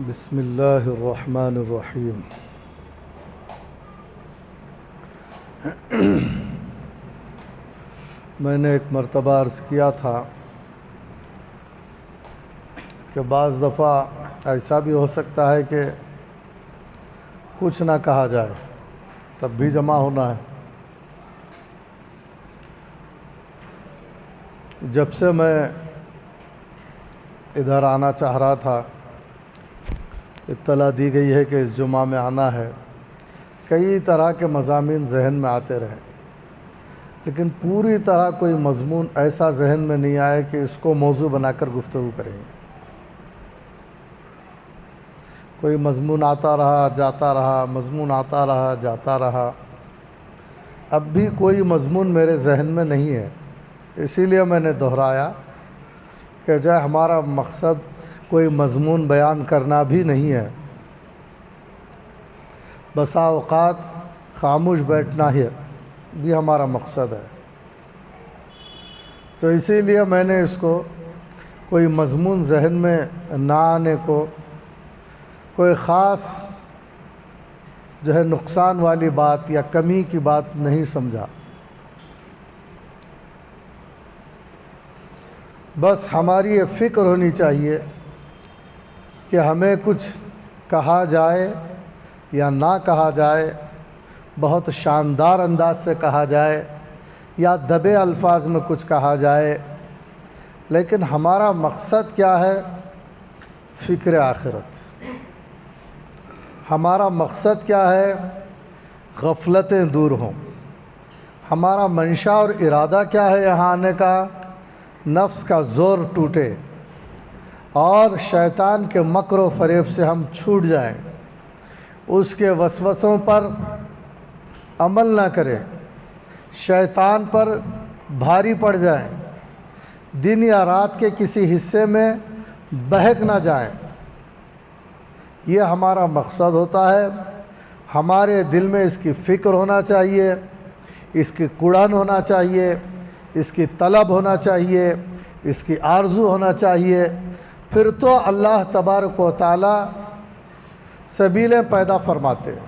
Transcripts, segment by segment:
بسم اللہ الرحمن الرحیم۔ میں نے ایک مرتبہ عرض کیا تھا کہ بعض دفعہ ایسا بھی ہو سکتا ہے کہ کچھ نہ کہا جائے تب بھی جمع ہونا ہے۔ جب سے میں ادھر آنا چاہ رہا تھا، اطلاع دی گئی ہے کہ اس جمعہ میں آنا ہے، کئی طرح کے مضامین ذہن میں آتے رہے، لیکن پوری طرح کوئی مضمون ایسا ذہن میں نہیں آیا کہ اس کو موضوع بنا کر گفتگو کریں گے۔ کوئی مضمون آتا رہا جاتا رہا، مضمون آتا رہا جاتا رہا، اب بھی کوئی مضمون میرے ذہن میں نہیں ہے۔ اسی لیے میں نے دہرایا کہ جو ہمارا مقصد کوئی مضمون بیان کرنا بھی نہیں ہے، بسا اوقات خاموش بیٹھنا ہی بھی ہمارا مقصد ہے۔ تو اسی لیے میں نے اس کو کوئی مضمون ذہن میں نہ آنے کو کوئی خاص جو ہے نقصان والی بات یا کمی کی بات نہیں سمجھا۔ بس ہماری یہ فکر ہونی چاہیے کہ ہمیں کچھ کہا جائے یا نہ کہا جائے، بہت شاندار انداز سے کہا جائے یا دبے الفاظ میں کچھ کہا جائے، لیکن ہمارا مقصد کیا ہے؟ فکر آخرت۔ ہمارا مقصد کیا ہے؟ غفلتیں دور ہوں۔ ہمارا منشا اور ارادہ کیا ہے یہاں آنے کا؟ نفس کا زور ٹوٹے اور شیطان کے مکر و فریب سے ہم چھوٹ جائیں، اس کے وسوسوں پر عمل نہ کریں، شیطان پر بھاری پڑ جائیں، دن یا رات کے کسی حصے میں بہک نہ جائیں۔ یہ ہمارا مقصد ہوتا ہے۔ ہمارے دل میں اس کی فکر ہونا چاہیے، اس کی کڑن ہونا چاہیے، اس کی طلب ہونا چاہیے، اس کی آرزو ہونا چاہیے، پھر تو اللہ تبارک و تعالی سبیلیں پیدا فرماتے ہیں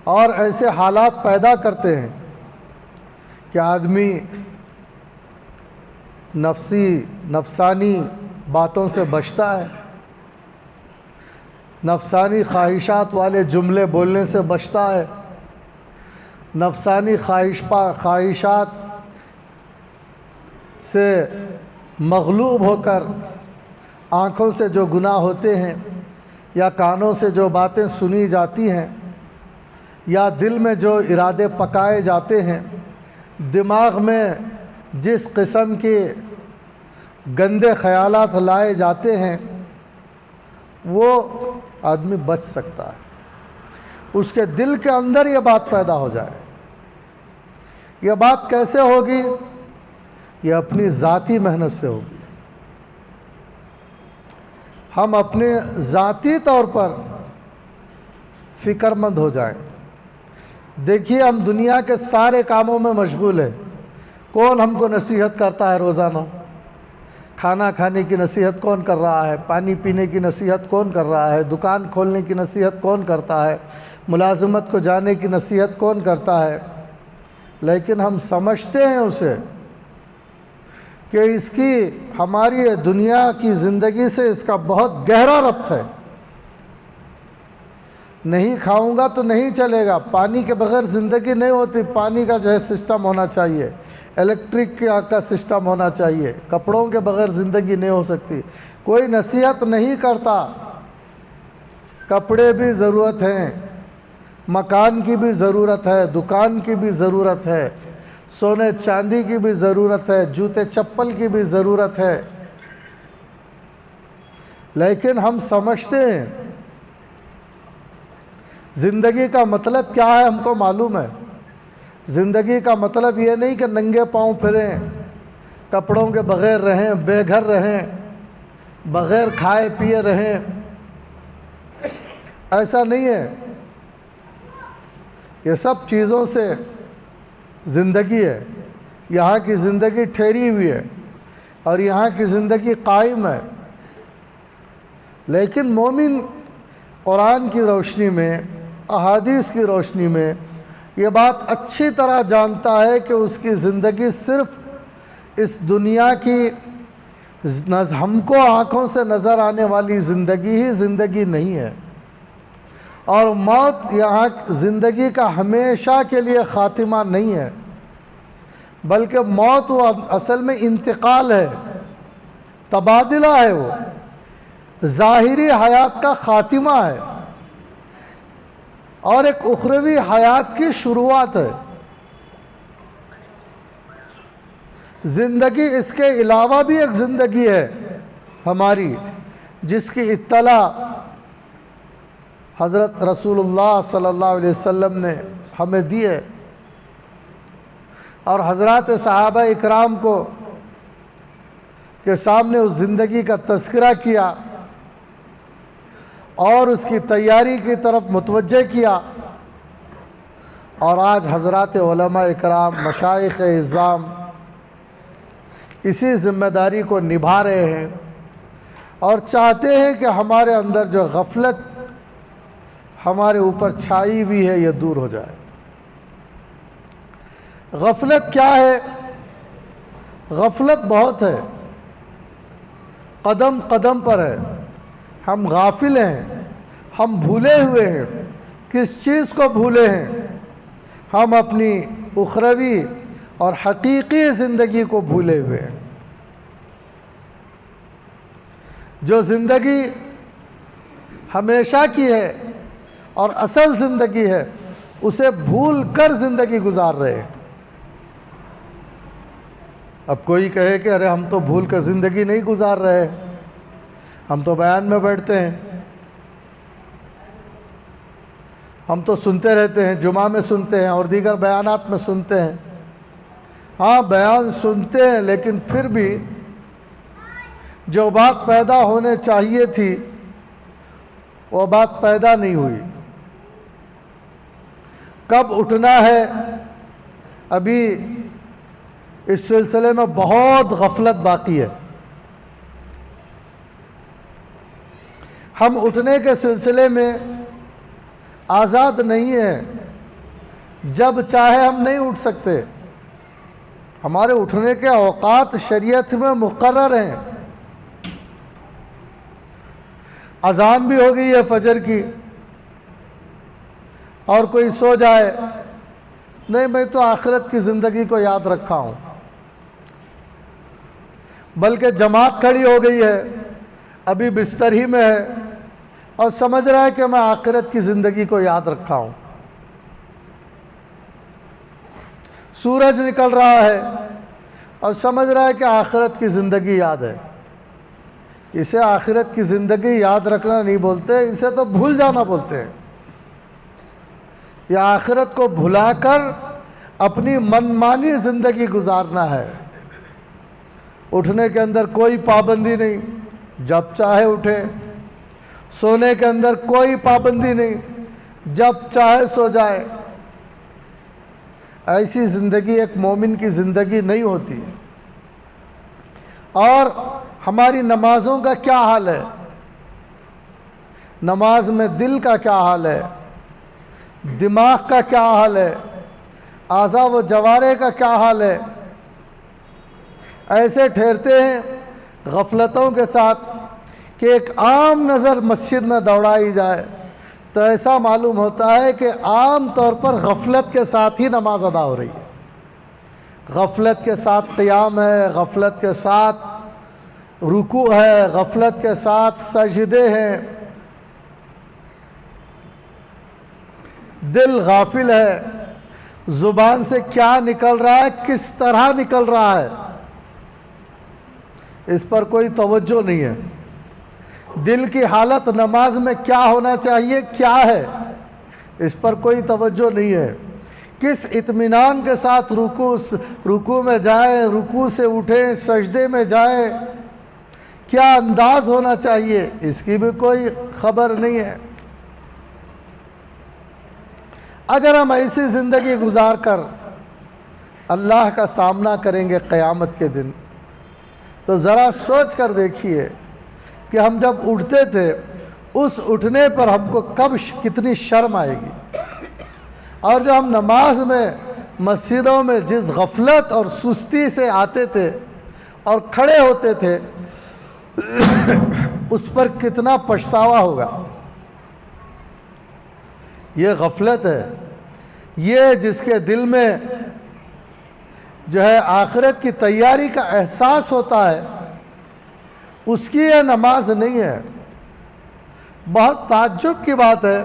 اور ایسے حالات پیدا کرتے ہیں کہ آدمی نفسانی باتوں سے بچتا ہے، نفسانی خواہشات والے جملے بولنے سے بچتا ہے، نفسانی خواہشات سے مغلوب ہو کر آنکھوں سے جو گناہ ہوتے ہیں یا کانوں سے جو باتیں سنی جاتی ہیں یا دل میں جو ارادے پکائے جاتے ہیں، دماغ میں جس قسم کے گندے خیالات لائے جاتے ہیں، وہ آدمی بچ سکتا ہے۔ اس کے دل کے اندر یہ بات پیدا ہو جائے۔ یہ بات کیسے ہوگی؟ یہ اپنی ذاتی محنت سے ہوگی۔ ہم اپنے ذاتی طور پر فکر مند ہو جائیں۔ دیکھیے، ہم دنیا کے سارے کاموں میں مشغول ہیں۔ کون ہم کو نصیحت کرتا ہے روزانہ؟ کھانا کھانے کی نصیحت کون کر رہا ہے؟ پانی پینے کی نصیحت کون کر رہا ہے؟ دکان کھولنے کی نصیحت کون کرتا ہے؟ ملازمت کو جانے کی نصیحت کون کرتا ہے؟ لیکن ہم سمجھتے ہیں اسے کہ اس کی ہماری دنیا کی زندگی سے اس کا بہت گہرا ربط ہے۔ نہیں کھاؤں گا تو نہیں چلے گا، پانی کے بغیر زندگی نہیں ہوتی، پانی کا جو ہے سسٹم ہونا چاہیے، الیکٹرک کا سسٹم ہونا چاہیے، کپڑوں کے بغیر زندگی نہیں ہو سکتی۔ کوئی نصیحت نہیں کرتا۔ کپڑے بھی ضرورت ہیں، مکان کی بھی ضرورت ہے، دکان کی بھی ضرورت ہے، سونے چاندی کی بھی ضرورت ہے، جوتے چپل کی بھی ضرورت ہے، لیکن ہم سمجھتے ہیں زندگی کا مطلب کیا ہے؟ ہم کو معلوم ہے۔ زندگی کا مطلب یہ نہیں کہ ننگے پاؤں پھریں، کپڑوں کے بغیر رہیں، بے گھر رہیں، بغیر کھائے پیے رہیں، ایسا نہیں ہے۔ یہ سب چیزوں سے زندگی ہے۔ یہاں کی زندگی ٹھہری ہوئی ہے اور یہاں کی زندگی قائم ہے۔ لیکن مومن قرآن کی روشنی میں، احادیث کی روشنی میں یہ بات اچھی طرح جانتا ہے کہ اس کی زندگی صرف اس دنیا کی ہم کو آنکھوں سے نظر آنے والی زندگی ہی زندگی نہیں ہے، اور موت یہاں زندگی کا ہمیشہ کے لیے خاتمہ نہیں ہے، بلکہ موت وہ اصل میں انتقال ہے، تبادلہ ہے، وہ ظاہری حیات کا خاتمہ ہے اور ایک اخروی حیات کی شروعات ہے۔ زندگی اس کے علاوہ بھی ایک زندگی ہے ہماری، جس کی اطلاع حضرت رسول اللہ صلی اللہ علیہ وسلم نے ہمیں دی ہے، اور حضرات صحابہ اکرام کو کے سامنے اس زندگی کا تذکرہ کیا اور اس کی تیاری کی طرف متوجہ کیا، اور آج حضرات علماء اکرام، مشائخ اعظام اسی ذمہ داری کو نبھا رہے ہیں اور چاہتے ہیں کہ ہمارے اندر جو غفلت ہمارے اوپر چھائی ہوئی ہے یہ دور ہو جائے۔ غفلت کیا ہے؟ غفلت بہت ہے، قدم قدم پر ہے، ہم غافل ہیں، ہم بھولے ہوئے ہیں۔ کس چیز کو بھولے ہیں؟ ہم اپنی اخروی اور حقیقی زندگی کو بھولے ہوئے ہیں۔ جو زندگی ہمیشہ کی ہے اور اصل زندگی ہے، اسے بھول کر زندگی گزار رہے ہیں۔ اب کوئی کہے کہ ارے ہم تو بھول کر زندگی نہیں گزار رہے، ہم تو بیان میں بیٹھتے ہیں، ہم تو سنتے رہتے ہیں، جمعہ میں سنتے ہیں اور دیگر بیانات میں سنتے ہیں۔ ہاں بیان سنتے ہیں، لیکن پھر بھی جو بات پیدا ہونے چاہیے تھی وہ بات پیدا نہیں ہوئی۔ کب اٹھنا ہے، ابھی اس سلسلے میں بہت غفلت باقی ہے۔ ہم اٹھنے کے سلسلے میں آزاد نہیں ہیں، جب چاہے ہم نہیں اٹھ سکتے۔ ہمارے اٹھنے کے اوقات شریعت میں مقرر ہیں۔ اذان بھی ہو گئی ہے فجر کی، اور کوئی سو جائے، نہیں میں تو آخرت کی زندگی کو یاد رکھا ہوں، بلکہ جماعت کھڑی ہو گئی ہے، ابھی بستر ہی میں ہے اور سمجھ رہا ہے کہ میں آخرت کی زندگی کو یاد رکھا ہوں۔ سورج نکل رہا ہے اور سمجھ رہا ہے کہ آخرت کی زندگی یاد ہے۔ اسے آخرت کی زندگی یاد رکھنا نہیں بولتے، اسے تو بھول جانا بولتے ہیں۔ یا آخرت کو بھلا کر اپنی منمانی زندگی گزارنا ہے۔ اٹھنے کے اندر کوئی پابندی نہیں، جب چاہے اٹھے۔ سونے کے اندر کوئی پابندی نہیں، جب چاہے سو جائے۔ ایسی زندگی ایک مومن کی زندگی نہیں ہوتی۔ اور ہماری نمازوں کا کیا حال ہے؟ نماز میں دل کا کیا حال ہے؟ دماغ کا کیا حال ہے؟ اعضاء و جوارح کا کیا حال ہے؟ ایسے ٹھہرتے ہیں غفلتوں کے ساتھ کہ ایک عام نظر مسجد میں دوڑائی جائے تو ایسا معلوم ہوتا ہے کہ عام طور پر غفلت کے ساتھ ہی نماز ادا ہو رہی ہے۔ غفلت کے ساتھ قیام ہے، غفلت کے ساتھ رکوع ہے، غفلت کے ساتھ سجدے ہیں۔ دل غافل ہے، زبان سے کیا نکل رہا ہے، کس طرح نکل رہا ہے، اس پر کوئی توجہ نہیں ہے۔ دل کی حالت نماز میں کیا ہونا چاہیے، کیا ہے، اس پر کوئی توجہ نہیں ہے۔ کس اطمینان کے ساتھ رکوع میں جائیں، رکوع سے اٹھیں، سجدے میں جائیں، کیا انداز ہونا چاہیے، اس کی بھی کوئی خبر نہیں ہے۔ اگر ہم ایسی زندگی گزار کر اللہ کا سامنا کریں گے قیامت کے دن، تو ذرا سوچ کر دیکھیے کہ ہم جب اٹھتے تھے اس اٹھنے پر ہم کو کب کتنی شرم آئے گی، اور جو ہم نماز میں مسجدوں میں جس غفلت اور سستی سے آتے تھے اور کھڑے ہوتے تھے اس پر کتنا پچھتاوا ہوگا۔ یہ غفلت ہے، یہ جس کے دل میں جو ہے آخرت کی تیاری کا احساس ہوتا ہے اس کی یہ نماز نہیں ہے۔ بہت تعجب کی بات ہے،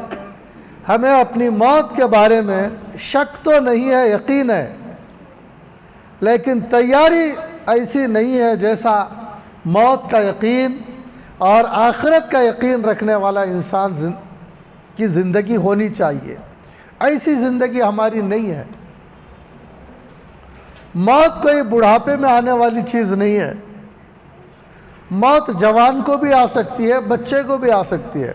ہمیں اپنی موت کے بارے میں شک تو نہیں ہے، یقین ہے، لیکن تیاری ایسی نہیں ہے جیسا موت کا یقین اور آخرت کا یقین رکھنے والا انسان کی زندگی ہونی چاہیے۔ ایسی زندگی ہماری نہیں ہے۔ موت کوئی بڑھاپے میں آنے والی چیز نہیں ہے۔ موت جوان کو بھی آ سکتی ہے، بچے کو بھی آ سکتی ہے،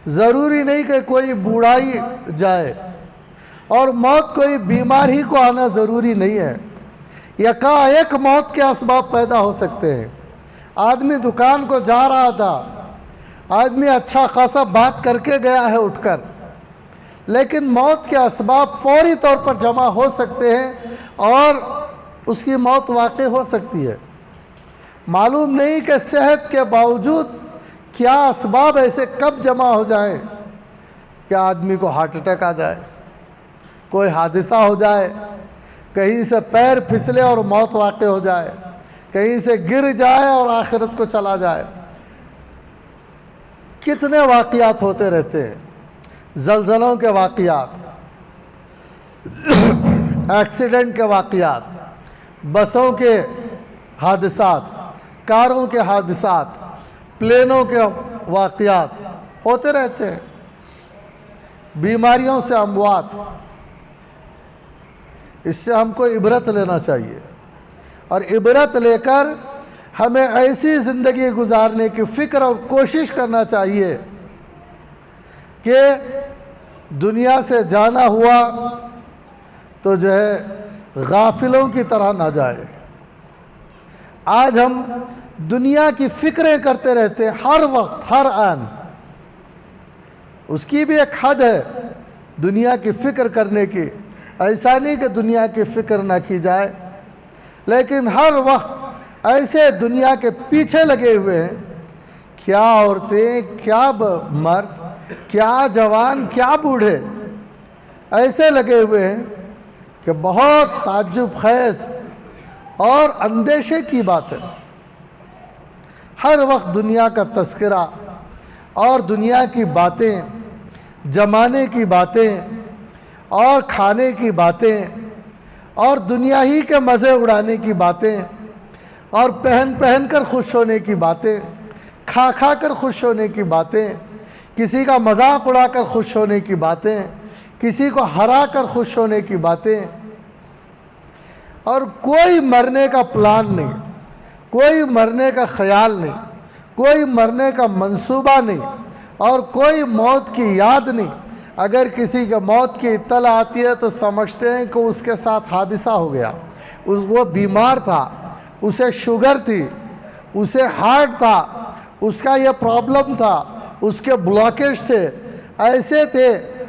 ضروری نہیں کہ کوئی بوڑھائی جائے، اور موت کوئی بیماری کو آنا ضروری نہیں ہے۔ یکایک موت کے اسباب پیدا ہو سکتے ہیں۔ آدمی دکان کو جا رہا تھا، آدمی اچھا خاصا بات کر کے گیا ہے اٹھ کر، لیکن موت کے اسباب فوری طور پر جمع ہو سکتے ہیں اور اس کی موت واقع ہو سکتی ہے۔ معلوم نہیں کہ صحت کے باوجود کیا اسباب ایسے کب جمع ہو جائیں کہ آدمی کو ہارٹ اٹیک آ جائے، کوئی حادثہ ہو جائے، کہیں سے پیر پھسلے اور موت واقع ہو جائے، کہیں سے گر جائے اور آخرت کو چلا جائے۔ کتنے واقعات ہوتے رہتے ہیں، زلزلوں کے واقعات، ایکسیڈنٹ کے واقعات، بسوں کے حادثات، کاروں کے حادثات، پلینوں کے واقعات ہوتے رہتے ہیں، بیماریوں سے اموات۔ اس سے ہم کو عبرت لینا چاہیے، اور عبرت لے کر ہمیں ایسی زندگی گزارنے کی فکر اور کوشش کرنا چاہیے کہ دنیا سے جانا ہوا تو جو ہے غافلوں کی طرح نہ جائے۔ آج ہم دنیا کی فکریں کرتے رہتے ہیں ہر وقت، ہر آن۔ اس کی بھی ایک حد ہے دنیا کی فکر کرنے کی، ایسا نہیں کہ دنیا کی فکر نہ کی جائے، لیکن ہر وقت ایسے دنیا کے پیچھے لگے ہوئے ہیں، کیا عورتیں، کیا مرد، کیا جوان، کیا بوڑھے، ایسے لگے ہوئے ہیں کہ بہت تعجب خیز اور اندیشے کی بات ہے۔ ہر وقت دنیا کا تذکرہ اور دنیا کی باتیں، جمانے کی باتیں اور کھانے کی باتیں اور دنیا ہی کے مزے اڑانے کی باتیں اور پہن کر خوش ہونے کی باتیں، کھا کر خوش ہونے کی باتیں، کسی کا مذاق اڑا کر خوش ہونے کی باتیں، کسی کو ہرا کر خوش ہونے کی باتیں، اور کوئی مرنے کا پلان نہیں، کوئی مرنے کا خیال نہیں، کوئی مرنے کا منصوبہ نہیں، اور کوئی موت کی یاد نہیں۔ اگر کسی کے موت کی اطلاع آتی ہے تو سمجھتے ہیں کہ اس کے ساتھ حادثہ ہو گیا، وہ بیمار تھا، اسے شوگر تھی، اسے ہارٹ تھا، اس کا یہ پرابلم تھا، اس کے بلاکیج تھے، ایسے تھے،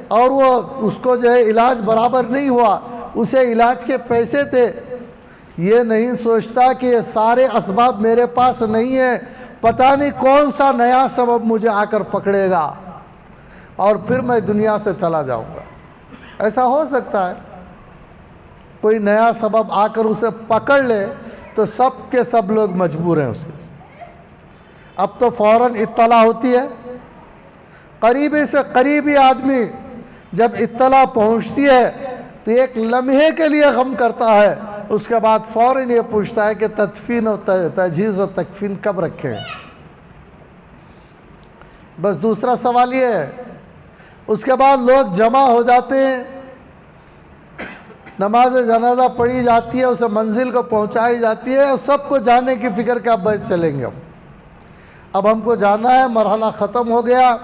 اور وہ اس کو جو ہے علاج برابر نہیں ہوا، اسے علاج کے پیسے تھے۔ یہ نہیں سوچتا کہ یہ سارے اسباب میرے پاس نہیں ہیں، پتہ نہیں کون سا نیا سبب مجھے آ کر پکڑے گا اور پھر میں دنیا سے چلا جاؤں گا۔ ایسا ہو سکتا ہے کوئی نیا سبب آ کر اسے پکڑ لے تو سب کے سب لوگ مجبور ہیں اسے۔ اب تو فوراً اطلاع ہوتی ہے، قریبی سے قریبی آدمی جب اطلاع پہنچتی ہے تو ایک لمحے کے لیے غم کرتا ہے، اس کے بعد فوراً یہ پوچھتا ہے کہ تدفین و تجہیز و تکفین کب رکھیں۔ بس دوسرا سوال یہ ہے، اس کے بعد لوگ جمع ہو جاتے ہیں، نماز جنازہ پڑھی جاتی ہے، اسے منزل کو پہنچائی جاتی ہے، اور سب کو جانے کی فکر کہ اب چلیں گے، اب ہم کو جانا ہے، مرحلہ ختم ہو گیا۔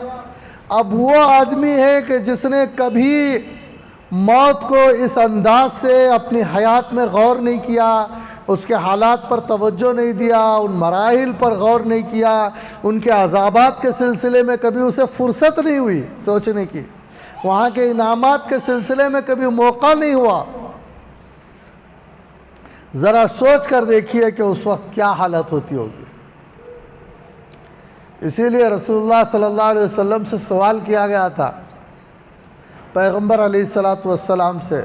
اب وہ آدمی ہے کہ جس نے کبھی موت کو اس انداز سے اپنی حیات میں غور نہیں کیا، اس کے حالات پر توجہ نہیں دیا، ان مراحل پر غور نہیں کیا، ان کے عذابات کے سلسلے میں کبھی اسے فرصت نہیں ہوئی سوچنے کی، وہاں کے انعامات کے سلسلے میں کبھی موقع نہیں ہوا، ذرا سوچ کر دیکھیے کہ اس وقت کیا حالت ہوتی ہوگی۔ اسی لیے رسول اللہ صلی اللہ علیہ وسلم سے سوال کیا گیا تھا، پیغمبر علیہ السلام سے،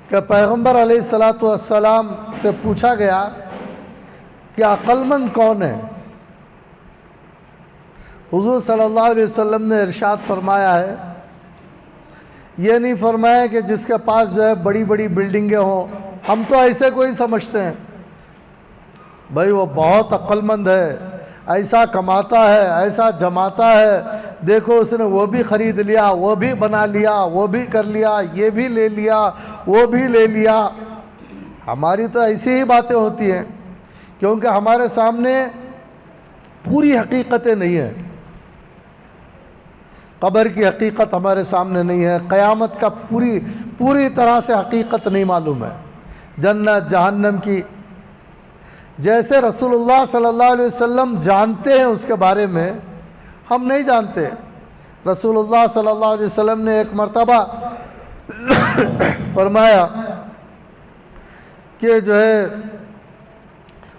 کہ پیغمبر علیہ السلام سے پوچھا گیا کہ عقل مند کون ہے؟ حضور صلی اللہ علیہ وسلم نے ارشاد فرمایا ہے، یہ نہیں فرمایا کہ جس کے پاس جو ہے بڑی بڑی بلڈنگیں ہوں، ہم تو ایسے کوئی سمجھتے ہیں بھائی وہ بہت عقل مند ہے، ایسا کماتا ہے، ایسا جماتا ہے، دیکھو اس نے وہ بھی خرید لیا، وہ بھی بنا لیا، وہ بھی کر لیا، یہ بھی لے لیا، وہ بھی لے لیا۔ ہماری تو ایسی ہی باتیں ہوتی ہیں، کیونکہ ہمارے سامنے پوری حقیقتیں نہیں ہیں، قبر کی حقیقت ہمارے سامنے نہیں ہے، قیامت کا پوری طرح سے حقیقت نہیں معلوم ہے، جنت جہنم کی جیسے رسول اللہ صلی اللہ علیہ وسلم جانتے ہیں اس کے بارے میں ہم نہیں جانتے۔ رسول اللہ صلی اللہ علیہ وسلم نے ایک مرتبہ فرمایا کہ جو ہے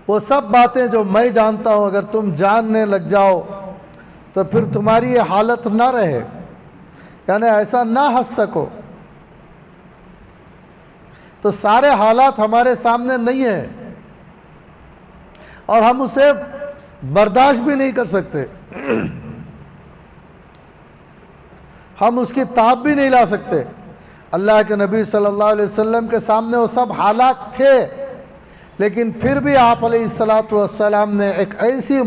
وہ سب باتیں جو میں جانتا ہوں اگر تم جاننے لگ جاؤ تو پھر تمہاری یہ حالت نہ رہے، یعنی ایسا نہ ہنس سکو۔ تو سارے حالات ہمارے سامنے نہیں ہیں اور ہم اسے برداشت بھی نہیں کر سکتے، ہم اس کی تاب بھی نہیں لا سکتے۔ اللہ کے نبی صلی اللہ علیہ وسلم کے سامنے وہ سب حالات تھے، لیکن پھر بھی آپ علیہ السلام نے ایک ایسی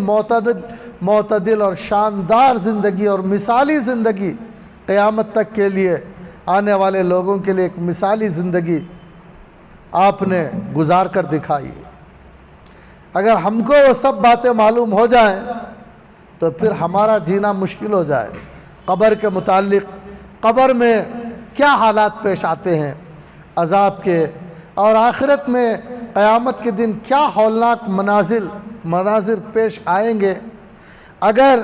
معتدل اور شاندار زندگی اور مثالی زندگی، قیامت تک کے لیے آنے والے لوگوں کے لیے ایک مثالی زندگی آپ نے گزار کر دکھائی۔ اگر ہم کو وہ سب باتیں معلوم ہو جائیں تو پھر ہمارا جینا مشکل ہو جائے۔ قبر کے متعلق، قبر میں کیا حالات پیش آتے ہیں عذاب کے، اور آخرت میں قیامت کے دن کیا ہولناک مناظر پیش آئیں گے، اگر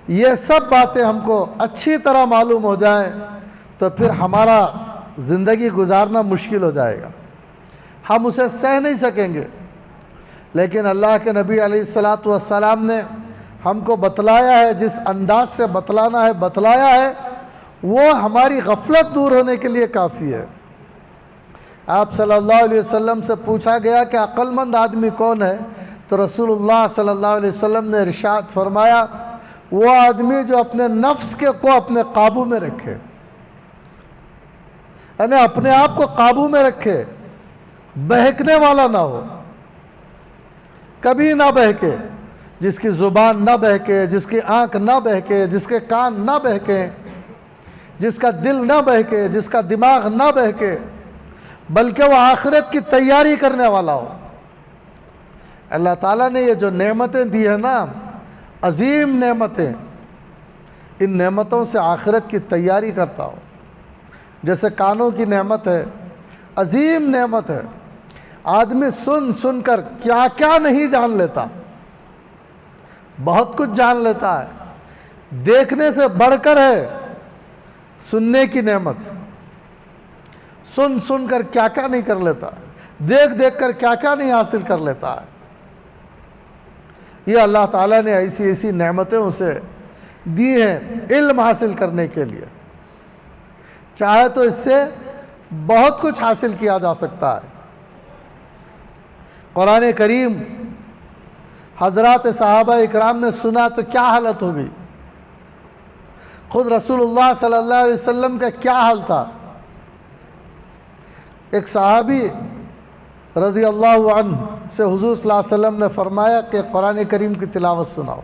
یہ سب باتیں ہم کو اچھی طرح معلوم ہو جائیں تو پھر ہمارا زندگی گزارنا مشکل ہو جائے گا، ہم اسے سہ نہیں سکیں گے۔ لیکن اللہ کے نبی علیہ السلام نے ہم کو بتلایا ہے، جس انداز سے بتلانا ہے بتلایا ہے، وہ ہماری غفلت دور ہونے کے لیے کافی ہے۔ آپ صلی اللہ علیہ وسلم سے پوچھا گیا کہ عقل مند آدمی کون ہے، تو رسول اللہ صلی اللہ علیہ وسلم نے ارشاد فرمایا، وہ آدمی جو اپنے نفس کو اپنے قابو میں رکھے، یعنی اپنے آپ کو قابو میں رکھے، بہکنے والا نہ ہو، کبھی نہ بہکے، جس کی زبان نہ بہکے، جس کی آنکھ نہ بہکے، جس کے کان نہ بہکے، جس کا دل نہ بہکے، جس کا دماغ نہ بہکے، بلکہ وہ آخرت کی تیاری کرنے والا ہو۔ اللہ تعالیٰ نے یہ جو نعمتیں دی ہیں نا، عظیم نعمتیں، ان نعمتوں سے آخرت کی تیاری کرتا ہو۔ جیسے کانوں کی نعمت ہے، عظیم نعمت ہے، آدمی سن کر کیا کیا نہیں جان لیتا، بہت کچھ جان لیتا ہے۔ دیکھنے سے بڑھ کر ہے سننے کی نعمت، سن کر کیا کیا نہیں کر لیتا، دیکھ کر کیا کیا نہیں حاصل کر لیتا ہے۔ یہ اللہ تعالیٰ نے ایسی نعمتیں اسے دی ہیں علم حاصل کرنے کے لیے، چاہے تو اس سے بہت کچھ حاصل کیا جا سکتا ہے۔ قرآن کریم حضرات صحابہ اکرام نے سنا تو کیا حالت ہو گئی، خود رسول اللہ صلی اللہ علیہ وسلم کا کیا حال تھا۔ ایک صحابی رضی اللہ عنہ سے حضور صلی اللہ علیہ وسلم نے فرمایا کہ قرآن کریم کی تلاوت سناؤ۔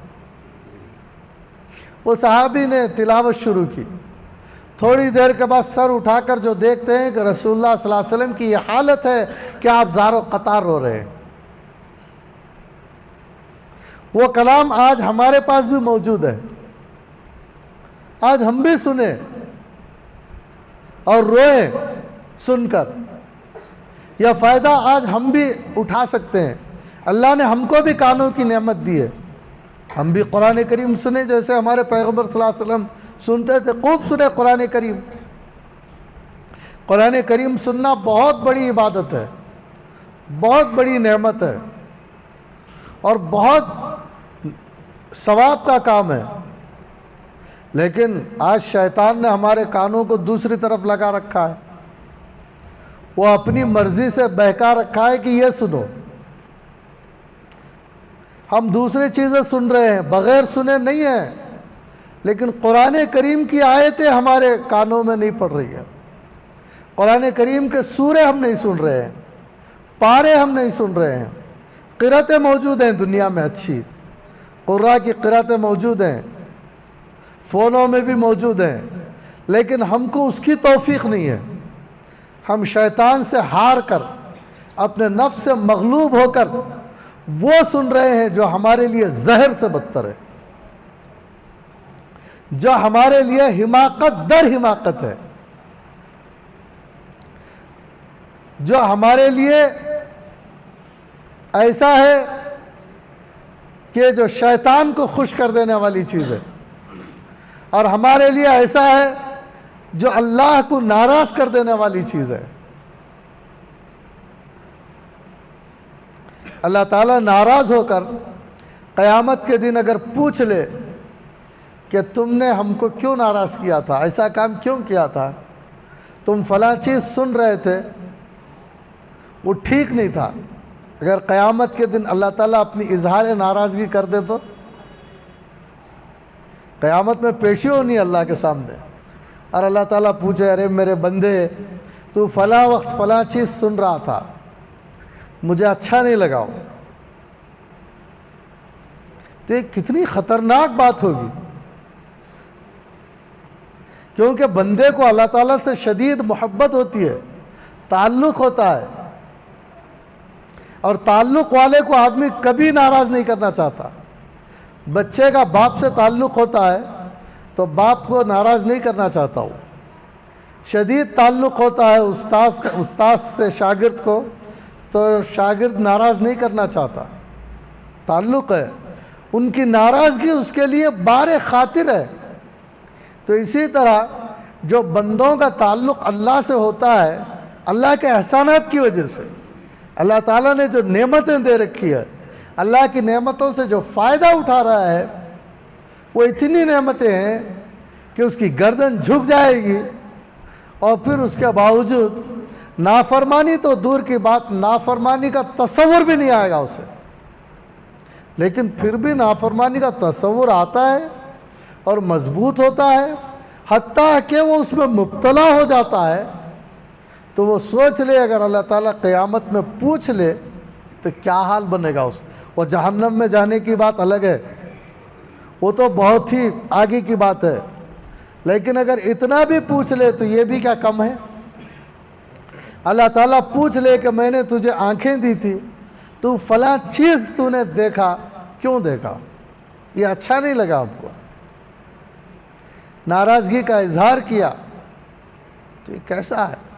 وہ صحابی نے تلاوت شروع کی، تھوڑی دیر کے بعد سر اٹھا کر جو دیکھتے ہیں کہ رسول اللہ صلی اللہ علیہ وسلم کی یہ حالت ہے کہ آپ زار و قطار رو رہے ہیں۔ وہ کلام آج ہمارے پاس بھی موجود ہے، آج ہم بھی سنیں اور روئیں، سن کر. یہ فائدہ آج ہم بھی اٹھا سکتے ہیں. اللہ نے ہم کو بھی کانوں کی نعمت دی ہے. ہم بھی قرآن کریم سنیں جیسے ہمارے پیغمبر صلی اللہ علیہ وسلم سنتے تھے. خوب سنیں قرآن کریم. قرآن کریم سننا بہت بڑی عبادت ہے, بہت بڑی نعمت ہے اور بہت ثواب کا کام ہے. لیکن آج شیطان نے ہمارے کانوں کو دوسری طرف لگا رکھا ہے. وہ اپنی مرضی سے بہکا رکھا ہے کہ یہ سنو. ہم دوسری چیزیں سن رہے ہیں, بغیر سنے نہیں ہیں, لیکن قرآن کریم کی آیتیں ہمارے کانوں میں نہیں پڑ رہی ہیں. قرآن کریم کے سورے ہم نہیں سن رہے ہیں, پارے ہم نہیں سن رہے ہیں. قرأتیں موجود ہیں دنیا میں, اچھی قراء کی قرأتیں موجود ہیں, فونوں میں بھی موجود ہیں, لیکن ہم کو اس کی توفیق نہیں ہے. ہم شیطان سے ہار کر, اپنے نفس سے مغلوب ہو کر وہ سن رہے ہیں جو ہمارے لیے زہر سے بدتر ہے, جو ہمارے لیے حماقت در حماقت ہے, جو ہمارے لیے ایسا ہے کہ جو شیطان کو خوش کر دینے والی چیز ہے, اور ہمارے لیے ایسا ہے جو اللہ کو ناراض کر دینے والی چیز ہے. اللہ تعالیٰ ناراض ہو کر قیامت کے دن اگر پوچھ لے کہ تم نے ہم کو کیوں ناراض کیا تھا, ایسا کام کیوں کیا تھا, تم فلاں چیز سن رہے تھے وہ ٹھیک نہیں تھا, اگر قیامت کے دن اللہ تعالیٰ اپنی اظہار ناراضگی کر دے تو قیامت میں پیشی ہونی اللہ کے سامنے, اور اللہ تعالیٰ پوچھے ارے میرے بندے تو فلاں وقت فلاں چیز سن رہا تھا, مجھے اچھا نہیں لگا, تو یہ کتنی خطرناک بات ہوگی. کیونکہ بندے کو اللہ تعالیٰ سے شدید محبت ہوتی ہے, تعلق ہوتا ہے, اور تعلق والے کو آدمی کبھی ناراض نہیں کرنا چاہتا. بچے کا باپ سے تعلق ہوتا ہے تو باپ کو ناراض نہیں کرنا چاہتا. وہ شدید تعلق ہوتا ہے استاد سے شاگرد کو تو شاگرد ناراض نہیں کرنا چاہتا. تعلق ہے, ان کی ناراضگی اس کے لیے بار خاطر ہے. تو اسی طرح جو بندوں کا تعلق اللہ سے ہوتا ہے اللہ کے احسانات کی وجہ سے, اللہ تعالیٰ نے جو نعمتیں دے رکھی ہے, اللہ کی نعمتوں سے جو فائدہ اٹھا رہا ہے, وہ اتنی نعمتیں ہیں کہ اس کی گردن جھک جائے گی, اور پھر اس کے باوجود نافرمانی تو دور کی بات, نافرمانی کا تصور بھی نہیں آئے گا اسے, لیکن پھر بھی نافرمانی کا تصور آتا ہے اور مضبوط ہوتا ہے, حتیٰ کہ وہ اس میں مبتلا ہو جاتا ہے. تو وہ سوچ لے اگر اللہ تعالیٰ قیامت میں پوچھ لے تو کیا حال بنے گا اس. وہ جہنم میں جانے کی بات الگ ہے, وہ تو بہت ہی آگے کی بات ہے, لیکن اگر اتنا بھی پوچھ لے تو یہ بھی کیا کم ہے. اللہ تعالیٰ پوچھ لے کہ میں نے تجھے آنکھیں دی تھی, تو فلاں چیز تو نے دیکھا, کیوں دیکھا, یہ اچھا نہیں لگا آپ کو, ناراضگی کا اظہار کیا, تو یہ کیسا ہے.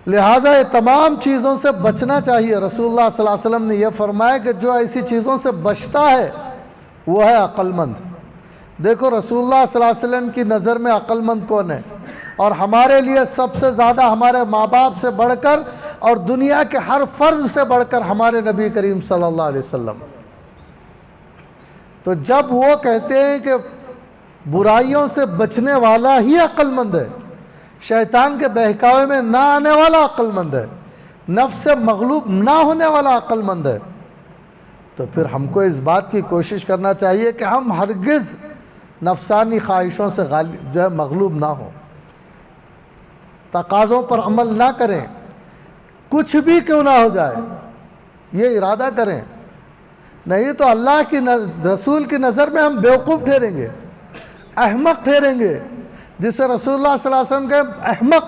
لہٰذا یہ تمام چیزوں سے بچنا چاہیے. رسول اللہ صلی اللہ علیہ وسلم نے یہ فرمایا کہ جو ایسی چیزوں سے بچتا ہے وہ ہے عقل مند. دیکھو رسول اللہ صلی اللہ علیہ وسلم کی نظر میں عقل مند کون ہے, اور ہمارے لیے سب سے زیادہ ہمارے ماں باپ سے بڑھ کر اور دنیا کے ہر فرد سے بڑھ کر ہمارے نبی کریم صلی اللہ علیہ وسلم. تو جب وہ کہتے ہیں کہ برائیوں سے بچنے والا ہی عقل مند ہے, شیطان کے بہکاوے میں نہ آنے والا عقل مند ہے, نفس سے مغلوب نہ ہونے والا عقل مند ہے, تو پھر ہم کو اس بات کی کوشش کرنا چاہیے کہ ہم ہرگز نفسانی خواہشوں سے جو ہے مغلوب نہ ہوں, تقاضوں پر عمل نہ کریں, کچھ بھی کیوں نہ ہو جائے یہ ارادہ کریں, نہیں تو اللہ کی رسول کی نظر میں ہم بیوقوف ٹھہریں گے, احمق ٹھہریں گے. جس سے رسول اللہ صلی اللہ علیہ وسلم کہے احمق,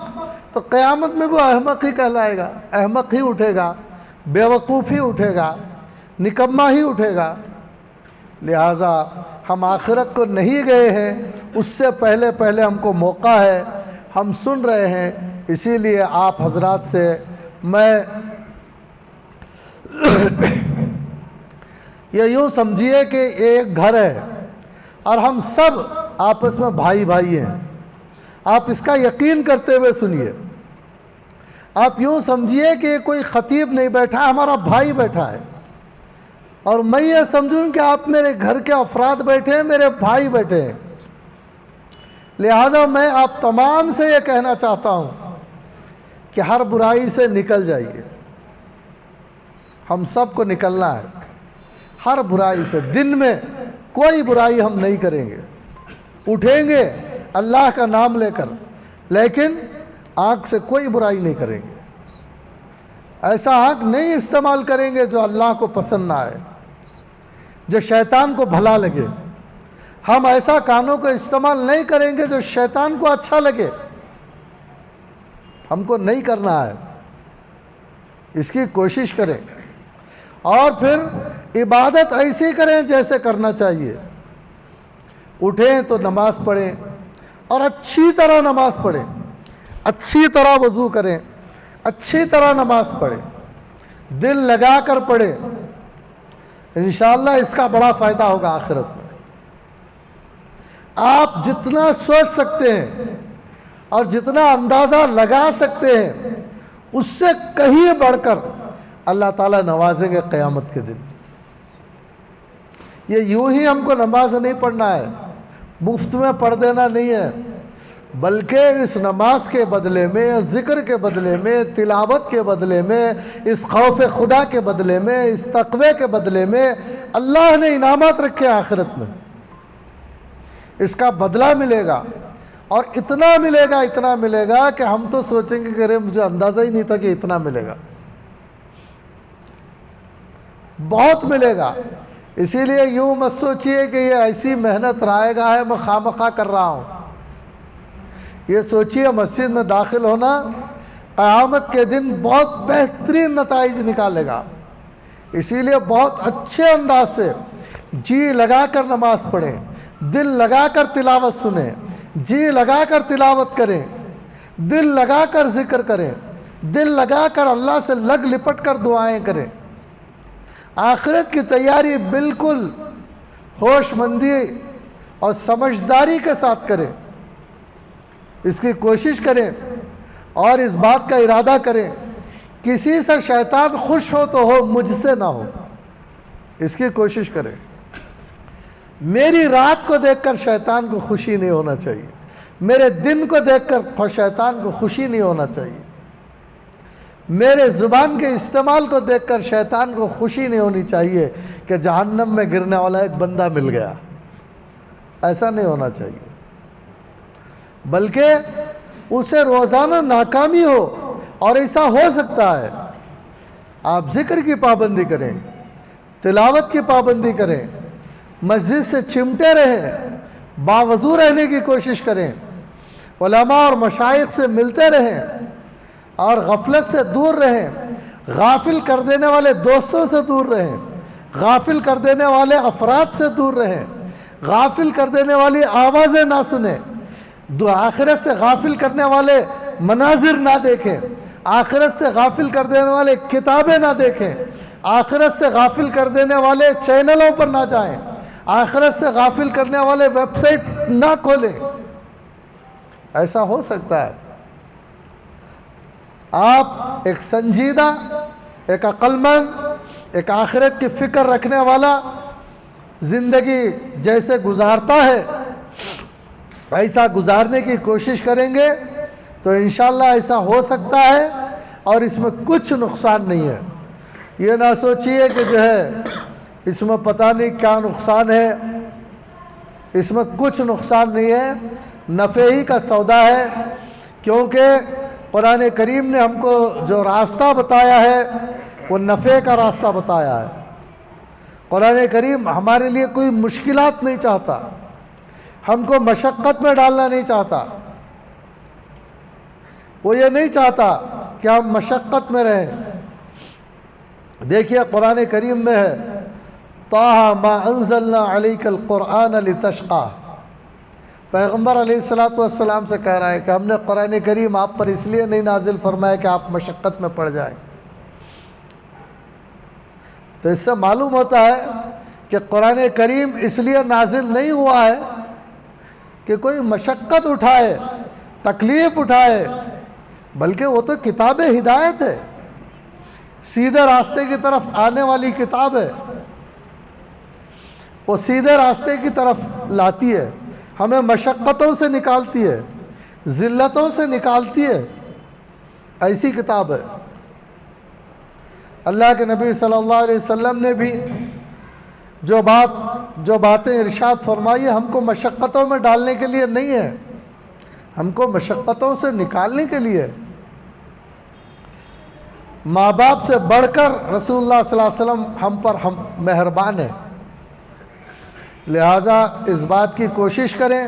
تو قیامت میں وہ احمق ہی کہلائے گا, احمق ہی اٹھے گا, بیوقوف ہی اٹھے گا, نکما ہی اٹھے گا. لہٰذا ہم آخرت کو نہیں گئے ہیں, اس سے پہلے ہم کو موقع ہے ہم سن رہے ہیں، اسی لیے آپ حضرات سے میں یہ یوں سمجھیے کہ ایک گھر ہے اور ہم سب آپس میں بھائی بھائی ہیں. آپ اس کا یقین کرتے ہوئے سنیے. آپ یوں سمجھیے کہ کوئی خطیب نہیں بیٹھا ہے، ہمارا بھائی بیٹھا ہے، اور میں یہ سمجھوں کہ آپ میرے گھر کے افراد بیٹھے ہیں، میرے بھائی بیٹھے ہیں. لہٰذا میں آپ تمام سے یہ کہنا چاہتا ہوں کہ ہر برائی سے نکل جائیے. ہم سب کو نکلنا ہے ہر برائی سے. دن میں کوئی برائی ہم نہیں کریں گے، اٹھیں گے اللہ کا نام لے کر، لیکن آنکھ سے کوئی برائی نہیں کریں گے. ایسا آنکھ نہیں استعمال کریں گے جو اللہ کو پسند نہ آئے، جو شیطان کو بھلا لگے. ہم ایسا کانوں کو استعمال نہیں کریں گے جو شیطان کو اچھا لگے. ہم کو نہیں کرنا ہے، اس کی کوشش کریں. اور پھر عبادت ایسی کریں جیسے کرنا چاہیے. اٹھیں تو نماز پڑھیں، اور اچھی طرح نماز پڑھیں، اچھی طرح وضو کریں، اچھی طرح نماز پڑھیں، دل لگا کر پڑھیں. انشاءاللہ اس کا بڑا فائدہ ہوگا آخرت میں. آپ جتنا سوچ سکتے ہیں اور جتنا اندازہ لگا سکتے ہیں، اس سے کہیں بڑھ کر اللہ تعالیٰ نوازیں گے قیامت کے دن. یہ یوں ہی ہم کو نماز نہیں پڑھنا ہے، مفت میں پڑھ دینا نہیں ہے، بلکہ اس نماز کے بدلے میں، ذکر کے بدلے میں، تلاوت کے بدلے میں، اس خوف خدا کے بدلے میں، اس تقوی کے بدلے میں اللہ نے انعامات رکھے آخرت میں. اس کا بدلہ ملے گا، اور اتنا ملے گا کہ ہم تو سوچیں گے کہ ارے مجھے اندازہ ہی نہیں تھا کہ اتنا ملے گا. بہت ملے گا. اسی لیے یوں مت سوچئے کہ یہ ایسی محنت رائے گا ہے میں خواہ کر رہا ہوں. یہ سوچئے مسجد میں داخل ہونا قیامت کے دن بہت بہترین نتائج نکالے گا. اسی لیے بہت اچھے انداز سے جی لگا کر نماز پڑھیں، دل لگا کر تلاوت سنیں، جی لگا کر تلاوت کریں، دل لگا کر ذکر کریں، دل لگا کر اللہ سے لگ لپٹ کر دعائیں کریں. آخرت کی تیاری بالکل ہوش مندی اور سمجھداری کے ساتھ کریں. اس کی کوشش کریں اور اس بات کا ارادہ کریں کسی سے شیطان خوش ہو تو ہو، مجھ سے نہ ہو. اس کی کوشش کریں. میری رات کو دیکھ کر شیطان کو خوشی نہیں ہونا چاہیے، میرے دن کو دیکھ کر شیطان کو خوشی نہیں ہونا چاہیے، میرے زبان کے استعمال کو دیکھ کر شیطان کو خوشی نہیں ہونی چاہیے کہ جہنم میں گرنے والا ایک بندہ مل گیا. ایسا نہیں ہونا چاہیے، بلکہ اسے روزانہ ناکامی ہو. اور ایسا ہو سکتا ہے آپ ذکر کی پابندی کریں، تلاوت کی پابندی کریں، مسجد سے چمٹے رہیں، باوضو رہنے کی کوشش کریں، علماء اور مشائخ سے ملتے رہیں، اور غفلت سے دور رہیں، غافل کر دینے والے دوستوں سے دور رہیں، غافل کر دینے والے افراد سے دور رہیں، غافل کر دینے والی آوازیں نہ سنیں، آخرت سے غافل کرنے والے مناظر نہ دیکھیں، آخرت سے غافل کر دینے والے کتابیں نہ دیکھیں، آخرت سے غافل کر دینے والے چینلوں پر نہ جائیں، آخرت سے غافل کرنے والے ویب سائٹ نہ کھولیں. ایسا ہو سکتا ہے. آپ ایک سنجیدہ، ایک عقل مند، ایک آخرت کی فکر رکھنے والا زندگی جیسے گزارتا ہے ایسا گزارنے کی کوشش کریں گے تو انشاءاللہ ایسا ہو سکتا ہے، اور اس میں کچھ نقصان نہیں ہے. یہ نہ سوچئے کہ جو ہے اس میں پتہ نہیں کیا نقصان ہے. اس میں کچھ نقصان نہیں ہے، نفع ہی کا سودا ہے. کیونکہ قرآن کریم نے ہم کو جو راستہ بتایا ہے وہ نفع کا راستہ بتایا ہے. قرآن کریم ہمارے لیے کوئی مشکلات نہیں چاہتا، ہم کو مشقت میں ڈالنا نہیں چاہتا. وہ یہ نہیں چاہتا کہ ہم مشقت میں رہیں. دیکھیے قرآن کریم میں ہے طٰہٰ مَا أَنزَلْنَا عَلَيْكَ الْقُرْآنَ لِتَشْقَىٰ پیغمبر علیہ الصلاۃ والسلام سے کہہ رہا ہے کہ ہم نے قرآن کریم آپ پر اس لیے نہیں نازل فرمایا کہ آپ مشقت میں پڑ جائیں۔ تو اس سے معلوم ہوتا ہے کہ قرآن کریم اس لیے نازل نہیں ہوا ہے کہ کوئی مشقت اٹھائے، تکلیف اٹھائے، بلکہ وہ تو کتاب ہدایت ہے، سیدھے راستے کی طرف آنے والی کتاب ہے، وہ سیدھے راستے کی طرف لاتی ہے، ہمیں مشقتوں سے نکالتی ہے، ذلتوں سے نکالتی ہے، ایسی کتاب ہے۔ اللہ کے نبی صلی اللہ علیہ وسلم نے بھی جو باتیں ارشاد فرمائی ہم کو مشقتوں میں ڈالنے کے لیے نہیں ہے، ہم کو مشقتوں سے نکالنے کے لیے۔ ماں باپ سے بڑھ کر رسول اللہ صلی اللہ علیہ وسلم ہم پر مہربان ہیں، لہٰذا اس بات کی کوشش کریں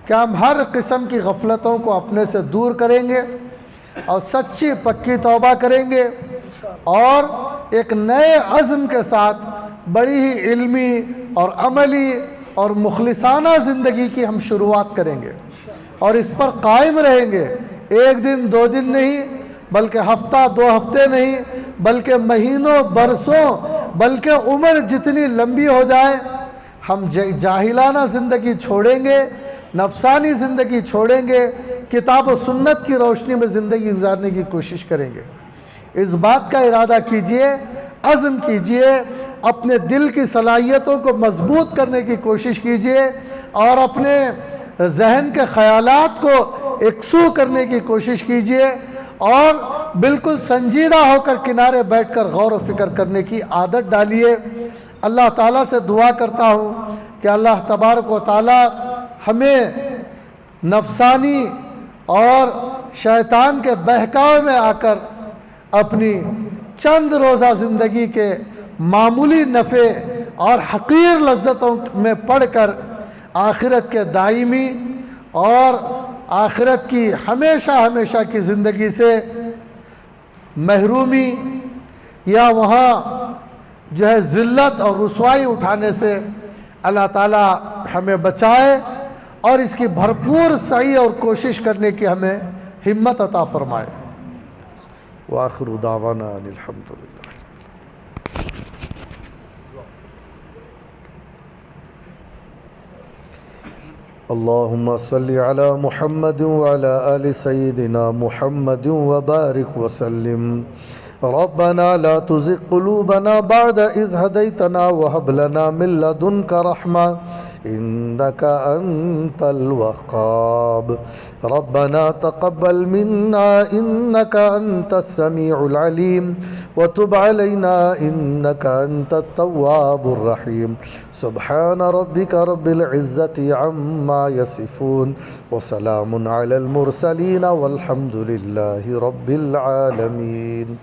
کہ ہم ہر قسم کی غفلتوں کو اپنے سے دور کریں گے اور سچی پکی توبہ کریں گے، اور ایک نئے عزم کے ساتھ بڑی ہی علمی اور عملی اور مخلصانہ زندگی کی ہم شروعات کریں گے، اور اس پر قائم رہیں گے، ایک دن دو دن نہیں، بلکہ ہفتہ دو ہفتے نہیں، بلکہ مہینوں برسوں، بلکہ عمر جتنی لمبی ہو جائے ہم جاہلانہ زندگی چھوڑیں گے، نفسانی زندگی چھوڑیں گے، کتاب و سنت کی روشنی میں زندگی گزارنے کی کوشش کریں گے۔ اس بات کا ارادہ کیجئے، عزم کیجئے، اپنے دل کی صلاحیتوں کو مضبوط کرنے کی کوشش کیجئے، اور اپنے ذہن کے خیالات کو یکسو کرنے کی کوشش کیجئے، اور بالکل سنجیدہ ہو کر کنارے بیٹھ کر غور و فکر کرنے کی عادت ڈالیے۔ اللہ تعالیٰ سے دعا کرتا ہوں کہ اللہ تبارک و تعالیٰ ہمیں نفسانی اور شیطان کے بہکاوے میں آ کر اپنی چند روزہ زندگی کے معمولی نفع اور حقیر لذتوں میں پڑھ کر آخرت کے دائمی اور آخرت کی ہمیشہ ہمیشہ کی زندگی سے محرومی یا وہاں جو ہے ذلت اور رسوائی اٹھانے سے اللہ تعالیٰ ہمیں بچائے، اور اس کی بھرپور سعی اور کوشش کرنے کی ہمیں ہمت عطا فرمائے۔ وآخر دعوانا ان الحمدللہ۔ اللہم صلی علی محمد وعلی آل سیدنا محمد وبارک وسلم۔ ربنا لا تزغ قلوبنا بعد إذ هديتنا وهب لنا من لدنك رحمة إنك أنت الوهاب ربنا تقبل منا إنك أنت السميع العليم وتب علينا إنك أنت التواب الرحيم سبحان ربك رب العزة عما يصفون وسلام على المرسلين والحمد لله رب العالمين۔